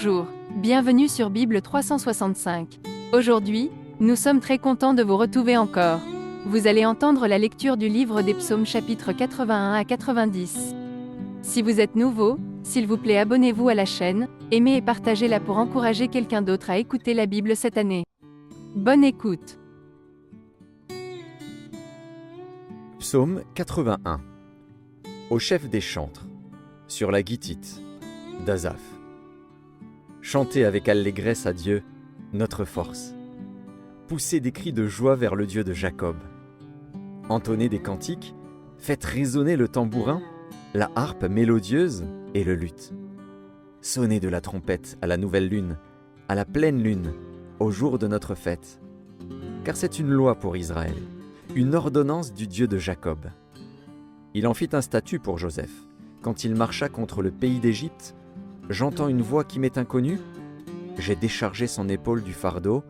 Bonjour, bienvenue sur Bible 365. Aujourd'hui, nous sommes très contents de vous retrouver encore. Vous allez entendre la lecture du livre des Psaumes chapitres 81 à 90. Si vous êtes nouveau, s'il vous plaît abonnez-vous à la chaîne, aimez et partagez-la pour encourager quelqu'un d'autre à écouter la Bible cette année. Bonne écoute. Psaume 81. Au chef des chantres, sur la guitite, d'Asaph. Chantez avec allégresse à Dieu, notre force. Poussez des cris de joie vers le Dieu de Jacob. Entonnez des cantiques, faites résonner le tambourin, la harpe mélodieuse et le luth. Sonnez de la trompette à la nouvelle lune, à la pleine lune, au jour de notre fête. Car c'est une loi pour Israël, une ordonnance du Dieu de Jacob. Il en fit un statut pour Joseph. Quand il marcha contre le pays d'Égypte, j'entends une voix qui m'est inconnue. J'ai déchargé son épaule du fardeau,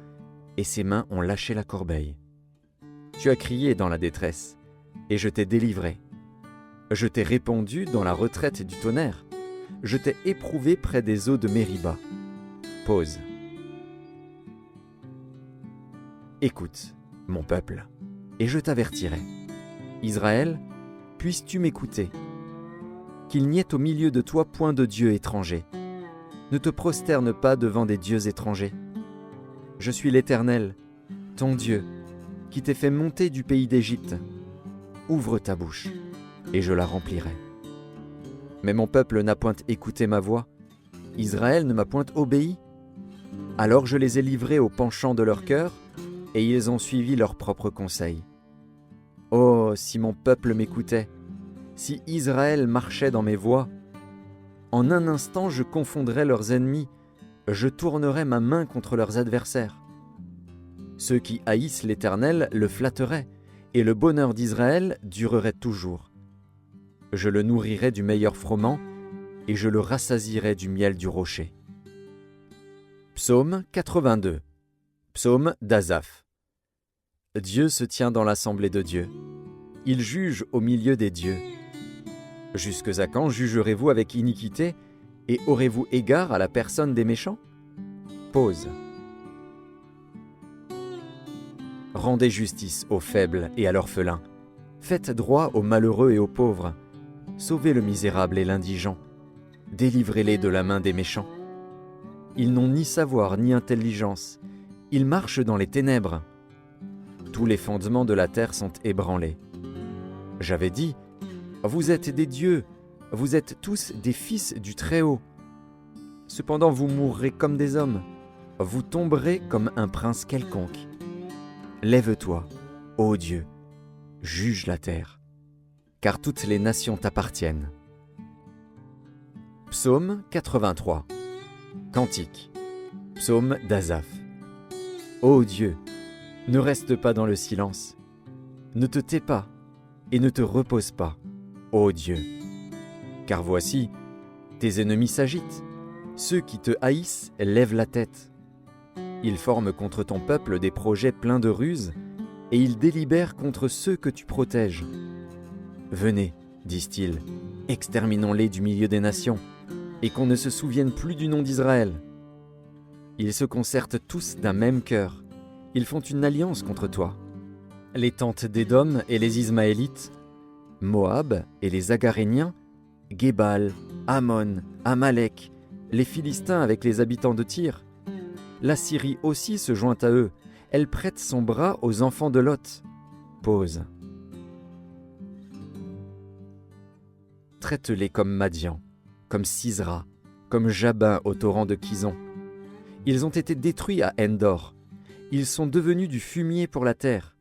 et ses mains ont lâché la corbeille. Tu as crié dans la détresse, et je t'ai délivré. Je t'ai répondu dans la retraite du tonnerre. Je t'ai éprouvé près des eaux de Mériba. Pause. Écoute, mon peuple, et je t'avertirai. Israël, puisses-tu m'écouter? Qu'il n'y ait au milieu de toi point de dieu étranger. Ne te prosterne pas devant des dieux étrangers. Je suis l'Éternel, ton Dieu, qui t'ai fait monter du pays d'Égypte. Ouvre ta bouche, et je la remplirai. Mais mon peuple n'a point écouté ma voix, Israël ne m'a point obéi. Alors je les ai livrés au penchant de leur cœur, et ils ont suivi leurs propres conseils. Oh, si mon peuple m'écoutait, si Israël marchait dans mes voies, en un instant je confondrais leurs ennemis, je tournerais ma main contre leurs adversaires. Ceux qui haïssent l'Éternel le flatteraient, et le bonheur d'Israël durerait toujours. Je le nourrirais du meilleur froment, et je le rassasierais du miel du rocher. Psaume 82. Psaume d'Asaph. Dieu se tient dans l'assemblée de Dieu. Il juge au milieu des dieux. Jusques à quand jugerez-vous avec iniquité, et aurez-vous égard à la personne des méchants? Pause. Rendez justice aux faibles et à l'orphelin. Faites droit aux malheureux et aux pauvres. Sauvez le misérable et l'indigent. Délivrez-les de la main des méchants. Ils n'ont ni savoir ni intelligence. Ils marchent dans les ténèbres. Tous les fondements de la terre sont ébranlés. J'avais dit, vous êtes des dieux, vous êtes tous des fils du Très-Haut. Cependant vous mourrez comme des hommes, vous tomberez comme un prince quelconque. Lève-toi, ô Dieu, juge la terre, car toutes les nations t'appartiennent. Psaume 83. Cantique. Psaume d'Asaph. Ô Dieu, ne reste pas dans le silence, ne te tais pas et ne te repose pas, ô Dieu. Car voici, tes ennemis s'agitent, ceux qui te haïssent lèvent la tête. Ils forment contre ton peuple des projets pleins de ruses, et ils délibèrent contre ceux que tu protèges. Venez, disent-ils, exterminons-les du milieu des nations, et qu'on ne se souvienne plus du nom d'Israël. Ils se concertent tous d'un même cœur, ils font une alliance contre toi. Les tentes d'Édom et les Ismaélites, Moab et les Agaréniens, Gébal, Ammon, Amalek, les Philistins avec les habitants de Tyr. La Syrie aussi se joint à eux, elle prête son bras aux enfants de Lot. Pause. Traite-les comme Madian, comme Sisra, comme Jabin au torrent de Kison. Ils ont été détruits à Endor. Ils sont devenus du fumier pour la terre.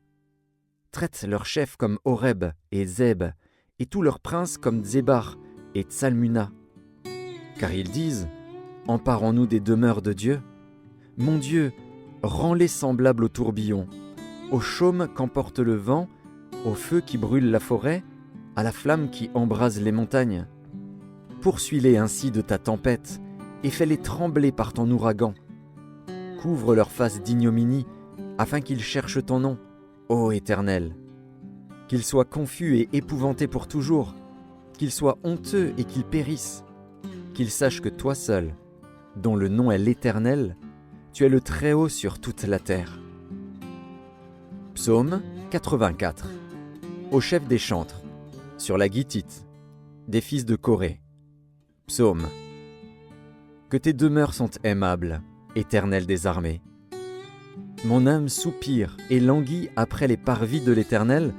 Traite leurs chefs comme Horeb et Zeb, et tous leurs princes comme Zébar et Tsalmuna. Car ils disent, emparons-nous des demeures de Dieu. Mon Dieu, rends-les semblables au tourbillon, au chaume qu'emporte le vent, au feu qui brûle la forêt, à la flamme qui embrase les montagnes. Poursuis-les ainsi de ta tempête, et fais-les trembler par ton ouragan. Couvre leur face d'ignominie, afin qu'ils cherchent ton nom, ô Éternel. Qu'ils soient confus et épouvantés pour toujours, qu'ils soient honteux et qu'ils périssent, qu'ils sachent que toi seul, dont le nom est l'Éternel, tu es le Très-Haut sur toute la terre. Psaume 84. Au chef des chantres, sur la guitite, des fils de Corée. Psaume. Que tes demeures sont aimables, Éternel des armées. Mon âme soupire et languit après les parvis de l'Éternel.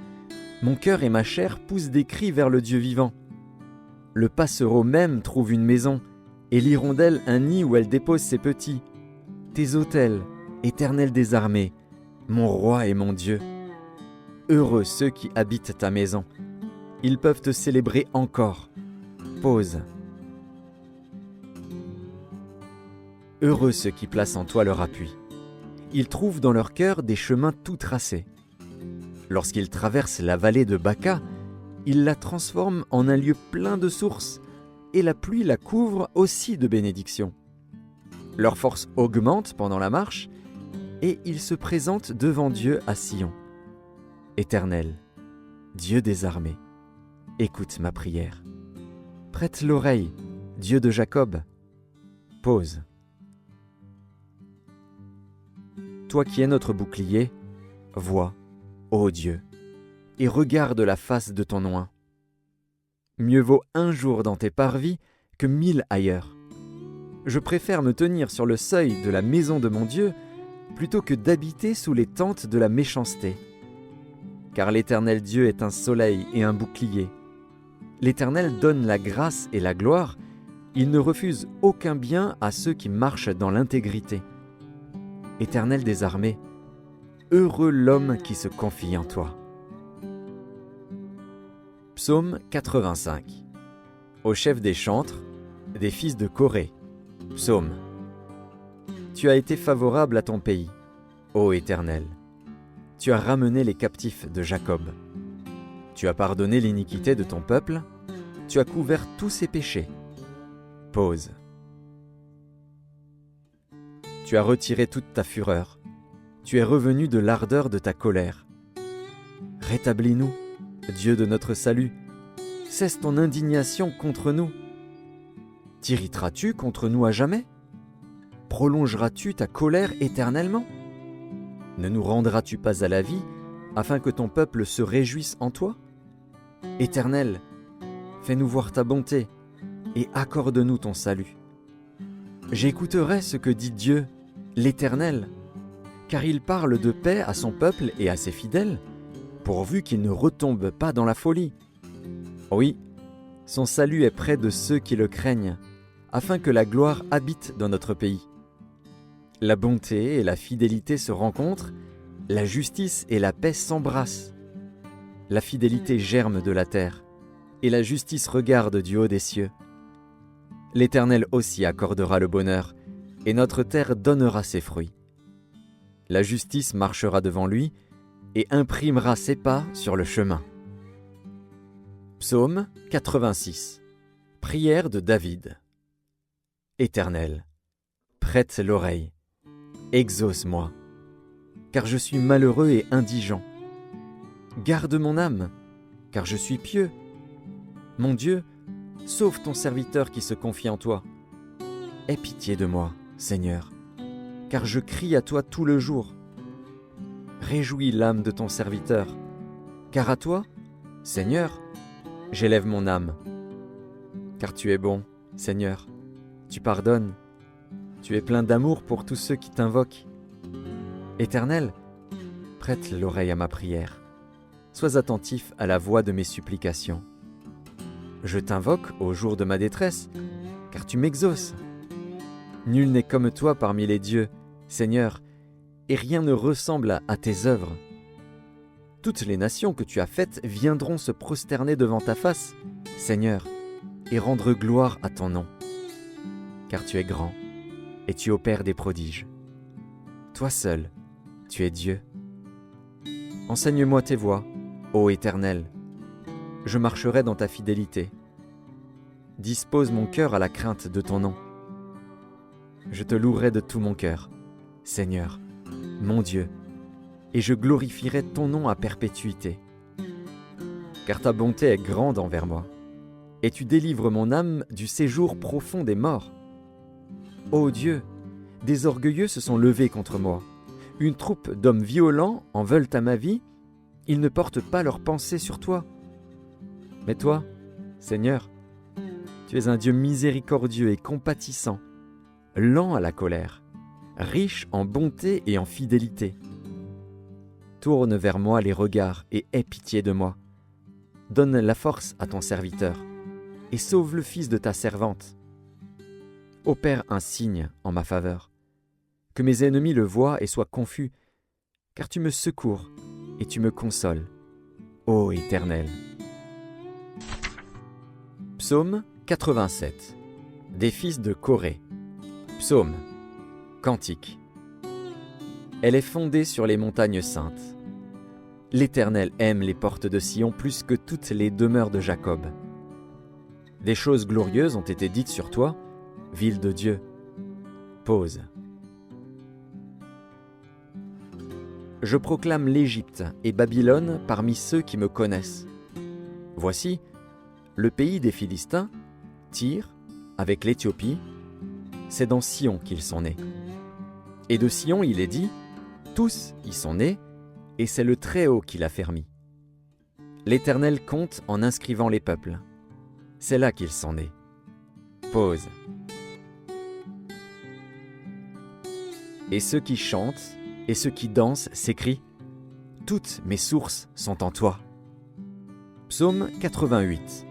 Mon cœur et ma chair poussent des cris vers le Dieu vivant. Le passereau même trouve une maison, et l'hirondelle un nid où elle dépose ses petits. Tes autels, Éternel des armées, mon roi et mon Dieu. Heureux ceux qui habitent ta maison. Ils peuvent te célébrer encore. Pause. Heureux ceux qui placent en toi leur appui. Ils trouvent dans leur cœur des chemins tout tracés. Lorsqu'ils traversent la vallée de Baca, ils la transforment en un lieu plein de sources, et la pluie la couvre aussi de bénédictions. Leur force augmente pendant la marche, et ils se présentent devant Dieu à Sion. Éternel, Dieu des armées, écoute ma prière. Prête l'oreille, Dieu de Jacob. Pause. Toi qui es notre bouclier, vois, ô Dieu, et regarde la face de ton oint. Mieux vaut un jour dans tes parvis que 1000 ailleurs. Je préfère me tenir sur le seuil de la maison de mon Dieu plutôt que d'habiter sous les tentes de la méchanceté. Car l'Éternel Dieu est un soleil et un bouclier. L'Éternel donne la grâce et la gloire, il ne refuse aucun bien à ceux qui marchent dans l'intégrité. Éternel des armées, heureux l'homme qui se confie en toi. Psaume 85. Au chef des chantres, des fils de Corée. Psaume. Tu as été favorable à ton pays, ô Éternel. Tu as ramené les captifs de Jacob. Tu as pardonné l'iniquité de ton peuple, tu as couvert tous ses péchés. Pause. Tu as retiré toute ta fureur, tu es revenu de l'ardeur de ta colère. Rétablis-nous, Dieu de notre salut, cesse ton indignation contre nous. T'irriteras-tu contre nous à jamais? Prolongeras-tu ta colère éternellement? Ne nous rendras-tu pas à la vie, afin que ton peuple se réjouisse en toi? Éternel, fais-nous voir ta bonté, et accorde-nous ton salut. J'écouterai ce que dit Dieu, l'Éternel, car il parle de paix à son peuple et à ses fidèles, pourvu qu'ils ne retombent pas dans la folie. Oui, son salut est près de ceux qui le craignent, afin que la gloire habite dans notre pays. La bonté et la fidélité se rencontrent, la justice et la paix s'embrassent. La fidélité germe de la terre, et la justice regarde du haut des cieux. L'Éternel aussi accordera le bonheur, et notre terre donnera ses fruits. La justice marchera devant lui, et imprimera ses pas sur le chemin. Psaume 86. Prière de David. Éternel, prête l'oreille, exauce-moi, car je suis malheureux et indigent. Garde mon âme, car je suis pieux. Mon Dieu, sauve ton serviteur qui se confie en toi. Aie pitié de moi, Seigneur, car je crie à toi tout le jour. Réjouis l'âme de ton serviteur, car à toi, Seigneur, j'élève mon âme. Car tu es bon, Seigneur, tu pardonnes, tu es plein d'amour pour tous ceux qui t'invoquent. Éternel, prête l'oreille à ma prière, sois attentif à la voix de mes supplications. Je t'invoque au jour de ma détresse, car tu m'exauces. Nul n'est comme toi parmi les dieux, Seigneur, et rien ne ressemble à tes œuvres. Toutes les nations que tu as faites viendront se prosterner devant ta face, Seigneur, et rendre gloire à ton nom. Car tu es grand, et tu opères des prodiges. Toi seul, tu es Dieu. Enseigne-moi tes voies, ô Éternel. Je marcherai dans ta fidélité. Dispose mon cœur à la crainte de ton nom. Je te louerai de tout mon cœur, Seigneur, mon Dieu, et je glorifierai ton nom à perpétuité. Car ta bonté est grande envers moi, et tu délivres mon âme du séjour profond des morts. Ô Dieu, des orgueilleux se sont levés contre moi. Une troupe d'hommes violents en veulent à ma vie. Ils ne portent pas leurs pensées sur toi. Mais toi, Seigneur, tu es un Dieu miséricordieux et compatissant, lent à la colère, riche en bonté et en fidélité. Tourne vers moi les regards et aie pitié de moi. Donne la force à ton serviteur et sauve le fils de ta servante. Opère un signe en ma faveur, que mes ennemis le voient et soient confus, car tu me secours et tu me consoles, ô Éternel. Psaume 87. Des fils de Coré. Psaume. Cantique. Elle est fondée sur les montagnes saintes. L'Éternel aime les portes de Sion plus que toutes les demeures de Jacob. Des choses glorieuses ont été dites sur toi, ville de Dieu. Pause. Je proclame l'Égypte et Babylone parmi ceux qui me connaissent. Voici, le pays des Philistins, Tyr, avec l'Éthiopie, c'est dans Sion qu'ils sont nés. Et de Sion il est dit, tous y sont nés, et c'est le Très-Haut qui l'a fermi. L'Éternel compte en inscrivant les peuples. C'est là qu'ils sont nés. Pause. Et ceux qui chantent et ceux qui dansent s'écrient « Toutes mes sources sont en toi ». Psaume 88.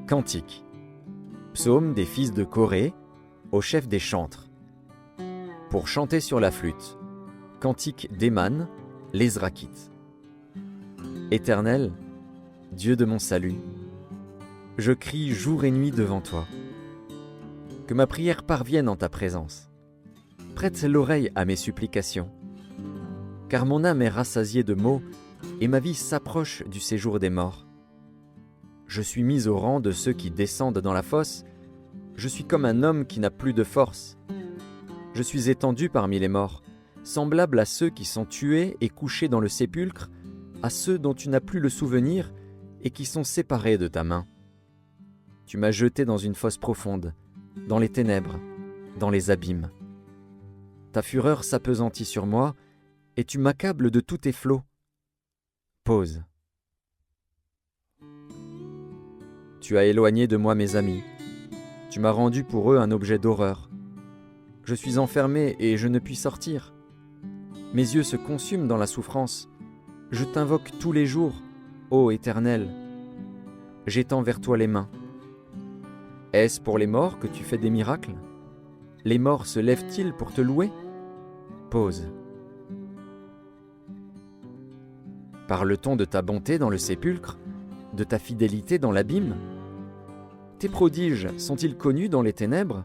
Cantique. Psaume des fils de Coré, au chef des chantres. Pour chanter sur la flûte. Cantique d'Héman, l'Ezrakite. Éternel, Dieu de mon salut, je crie jour et nuit devant toi. Que ma prière parvienne en ta présence. Prête l'oreille à mes supplications. Car mon âme est rassasiée de maux et ma vie s'approche du séjour des morts. Je suis mis au rang de ceux qui descendent dans la fosse. Je suis comme un homme qui n'a plus de force. Je suis étendu parmi les morts, semblable à ceux qui sont tués et couchés dans le sépulcre, à ceux dont tu n'as plus le souvenir et qui sont séparés de ta main. Tu m'as jeté dans une fosse profonde, dans les ténèbres, dans les abîmes. Ta fureur s'appesantit sur moi, et tu m'accables de tous tes flots. Pause. Tu as éloigné de moi mes amis. Tu m'as rendu pour eux un objet d'horreur. Je suis enfermé et je ne puis sortir. Mes yeux se consument dans la souffrance. Je t'invoque tous les jours, ô Éternel. J'étends vers toi les mains. Est-ce pour les morts que tu fais des miracles? Les morts se lèvent-ils pour te louer? Pause. Parle-t-on de ta bonté dans le sépulcre, de ta fidélité dans l'abîme? Tes prodiges sont-ils connus dans les ténèbres,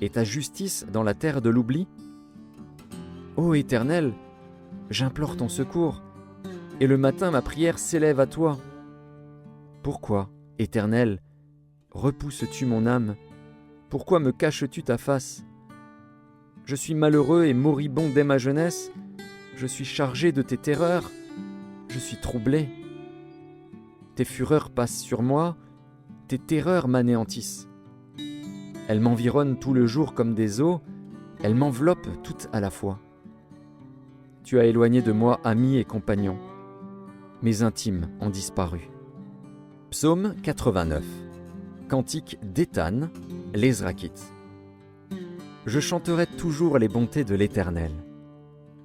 et ta justice dans la terre de l'oubli? Ô Éternel, j'implore ton secours, et le matin ma prière s'élève à toi. Pourquoi, Éternel, repousses-tu mon âme? Pourquoi me caches-tu ta face? Je suis malheureux et moribond dès ma jeunesse, je suis chargé de tes terreurs, je suis troublé. Tes fureurs passent sur moi, tes terreurs m'anéantissent. Elles m'environnent tout le jour comme des eaux, elles m'enveloppent toutes à la fois. Tu as éloigné de moi amis et compagnons. Mes intimes ont disparu. Psaume 89. Cantique d'Étan, l'Ezrakite. Je chanterai toujours les bontés de l'Éternel.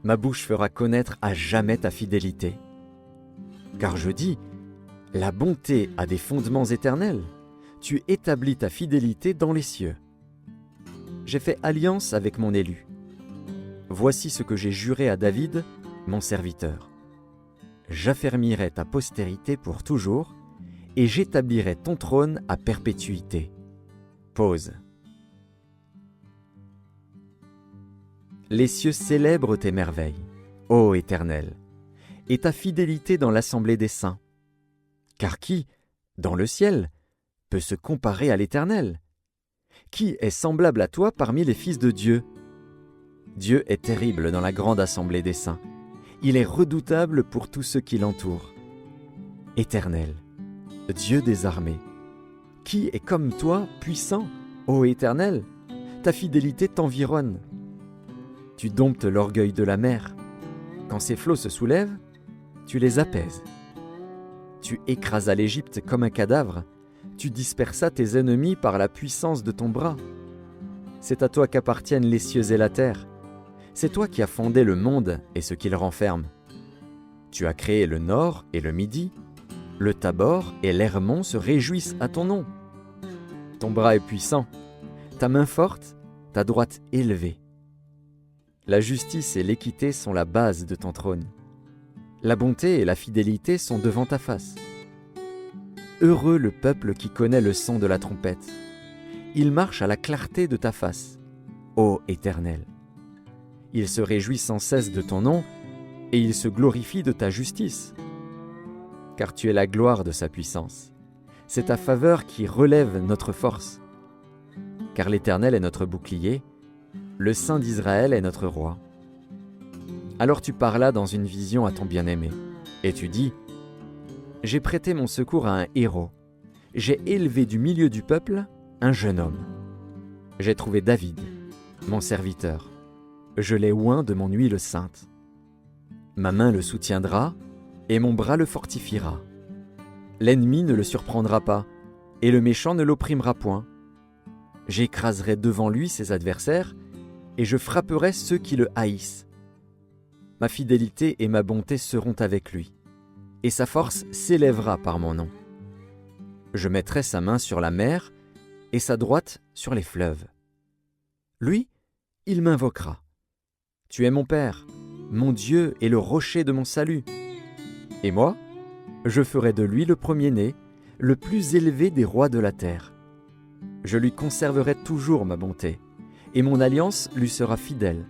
Ma bouche fera connaître à jamais ta fidélité. Car je dis, la bonté a des fondements éternels. Tu établis ta fidélité dans les cieux. J'ai fait alliance avec mon élu. Voici ce que j'ai juré à David, mon serviteur. J'affermirai ta postérité pour toujours, et j'établirai ton trône à perpétuité. Pause. Les cieux célèbrent tes merveilles, ô Éternel, et ta fidélité dans l'assemblée des saints. Car qui, dans le ciel, peut se comparer à l'Éternel? Qui est semblable à toi parmi les fils de Dieu? Dieu est terrible dans la grande assemblée des saints. Il est redoutable pour tous ceux qui l'entourent. Éternel, Dieu des armées, qui est comme toi puissant, ô Éternel? ta fidélité t'environne. Tu domptes l'orgueil de la mer. Quand ses flots se soulèvent, tu les apaises. Tu écrasas l'Égypte comme un cadavre. Tu dispersas tes ennemis par la puissance de ton bras. C'est à toi qu'appartiennent les cieux et la terre. C'est toi qui as fondé le monde et ce qu'il renferme. Tu as créé le nord et le midi. Le Tabor et l'Hermon se réjouissent à ton nom. Ton bras est puissant, ta main forte, ta droite élevée. La justice et l'équité sont la base de ton trône. La bonté et la fidélité sont devant ta face. Heureux le peuple qui connaît le son de la trompette. Il marche à la clarté de ta face, ô Éternel. Il se réjouit sans cesse de ton nom, et il se glorifie de ta justice. Car tu es la gloire de sa puissance. C'est ta faveur qui relève notre force. Car l'Éternel est notre bouclier, le Saint d'Israël est notre roi. Alors tu parlas dans une vision à ton bien-aimé, et tu dis, « J'ai prêté mon secours à un héros, j'ai élevé du milieu du peuple un jeune homme. J'ai trouvé David, mon serviteur, je l'ai oint de mon huile sainte. Ma main le soutiendra, et mon bras le fortifiera. L'ennemi ne le surprendra pas, et le méchant ne l'opprimera point. J'écraserai devant lui ses adversaires, et je frapperai ceux qui le haïssent. Ma fidélité et ma bonté seront avec lui, et sa force s'élèvera par mon nom. Je mettrai sa main sur la mer, et sa droite sur les fleuves. Lui, il m'invoquera. Tu es mon Père, mon Dieu et le rocher de mon salut. Et moi, je ferai de lui le premier-né, le plus élevé des rois de la terre. Je lui conserverai toujours ma bonté, et mon alliance lui sera fidèle.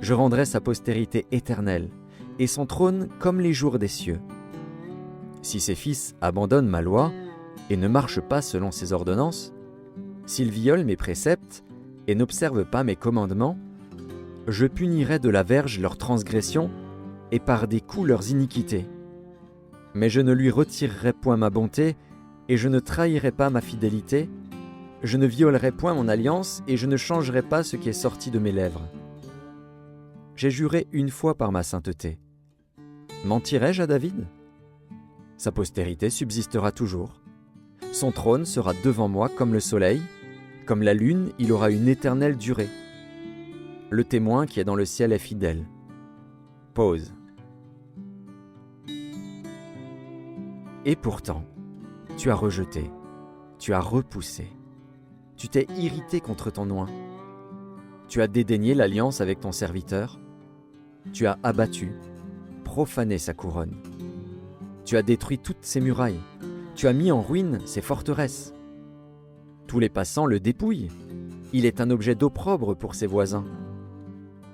Je rendrai sa postérité éternelle, et son trône comme les jours des cieux. Si ses fils abandonnent ma loi, et ne marchent pas selon ses ordonnances, s'ils violent mes préceptes, et n'observent pas mes commandements, je punirai de la verge leurs transgressions, et par des coups leurs iniquités. Mais je ne lui retirerai point ma bonté, et je ne trahirai pas ma fidélité, je ne violerai point mon alliance, et je ne changerai pas ce qui est sorti de mes lèvres. J'ai juré une fois par ma sainteté. Mentirai-je à David ? Sa postérité subsistera toujours. Son trône sera devant moi comme le soleil, comme la lune, il aura une éternelle durée. Le témoin qui est dans le ciel est fidèle. Pause. Et pourtant, tu as rejeté, tu as repoussé, tu t'es irrité contre ton oint, tu as dédaigné l'alliance avec ton serviteur, tu as abattu, profané sa couronne, tu as détruit toutes ses murailles, tu as mis en ruine ses forteresses. Tous les passants le dépouillent, il est un objet d'opprobre pour ses voisins.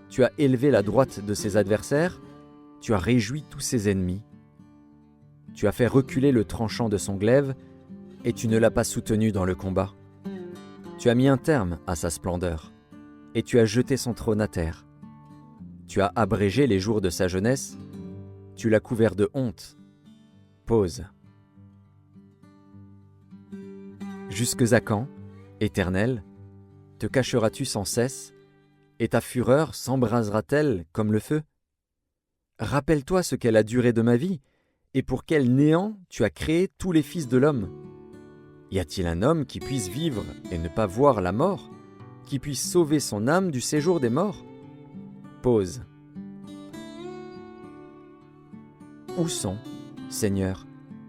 Tu as élevé la droite de ses adversaires, tu as réjoui tous ses ennemis. Tu as fait reculer le tranchant de son glaive, et tu ne l'as pas soutenu dans le combat. Tu as mis un terme à sa splendeur, et tu as jeté son trône à terre. Tu as abrégé les jours de sa jeunesse, tu l'as couvert de honte. Pause. Jusques à quand, Éternel, te cacheras-tu sans cesse, et ta fureur s'embrasera-t-elle comme le feu ? Rappelle-toi ce qu'est la durée de ma vie, et pour quel néant tu as créé tous les fils de l'homme. Y a-t-il un homme qui puisse vivre et ne pas voir la mort, qui puisse sauver son âme du séjour des morts ? Pause. Où sont, Seigneur,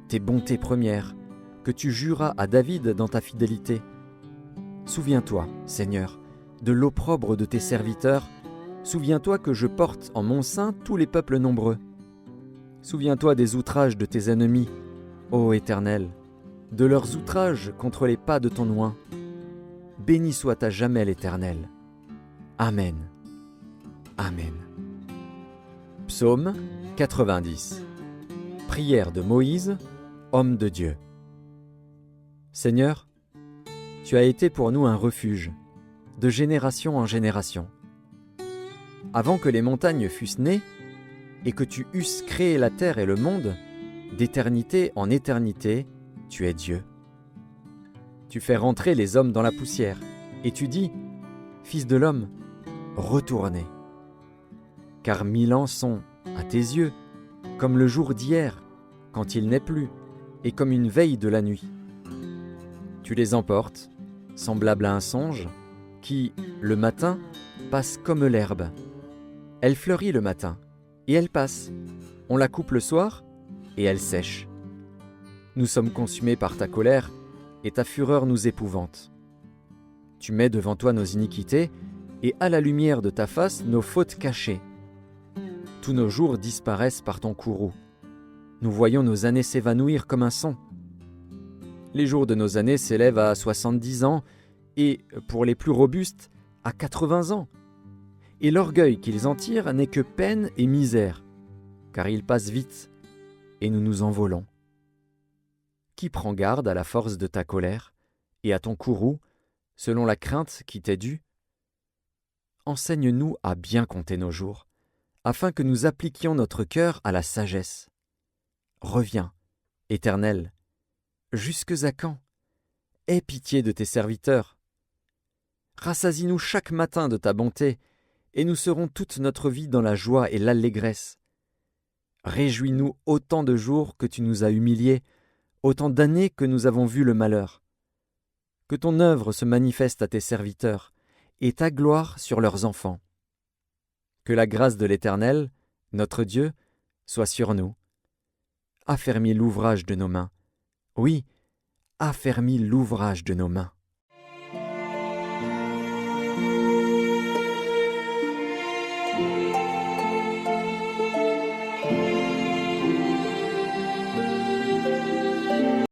tes bontés premières, que tu juras à David dans ta fidélité ? Souviens-toi, Seigneur, de l'opprobre de tes serviteurs, souviens-toi que je porte en mon sein tous les peuples nombreux. Souviens-toi des outrages de tes ennemis, ô Éternel, de leurs outrages contre les pas de ton oint. Béni soit à jamais l'Éternel. Amen. Amen. Psaume 90. Prière de Moïse, homme de Dieu. Seigneur, tu as été pour nous un refuge, de génération en génération. Avant que les montagnes fussent nées, et que tu eusses créé la terre et le monde, d'éternité en éternité, tu es Dieu. Tu fais rentrer les hommes dans la poussière, et tu dis, Fils de l'homme, retournez. Car 1000 ans sont, à tes yeux, comme le jour d'hier, quand il n'est plus, et comme une veille de la nuit. Tu les emportes, semblables à un songe, qui, le matin, passe comme l'herbe. Elle fleurit le matin, et elle passe. On la coupe le soir, et elle sèche. Nous sommes consumés par ta colère, et ta fureur nous épouvante. Tu mets devant toi nos iniquités, et à la lumière de ta face nos fautes cachées. Tous nos jours disparaissent par ton courroux. Nous voyons nos années s'évanouir comme un son. Les jours de nos années s'élèvent à 70 ans, et, pour les plus robustes, à 80 ans. Et l'orgueil qu'ils en tirent n'est que peine et misère, car ils passent vite, et nous nous envolons. Qui prend garde à la force de ta colère, et à ton courroux, selon la crainte qui t'est due? Enseigne-nous à bien compter nos jours, afin que nous appliquions notre cœur à la sagesse. Reviens, Éternel, jusques à quand? Aie pitié de tes serviteurs. Rassasie-nous chaque matin de ta bonté, et nous serons toute notre vie dans la joie et l'allégresse. Réjouis-nous autant de jours que tu nous as humiliés, autant d'années que nous avons vu le malheur. Que ton œuvre se manifeste à tes serviteurs, et ta gloire sur leurs enfants. Que la grâce de l'Éternel, notre Dieu, soit sur nous. Affermis l'ouvrage de nos mains. Oui, affermis l'ouvrage de nos mains.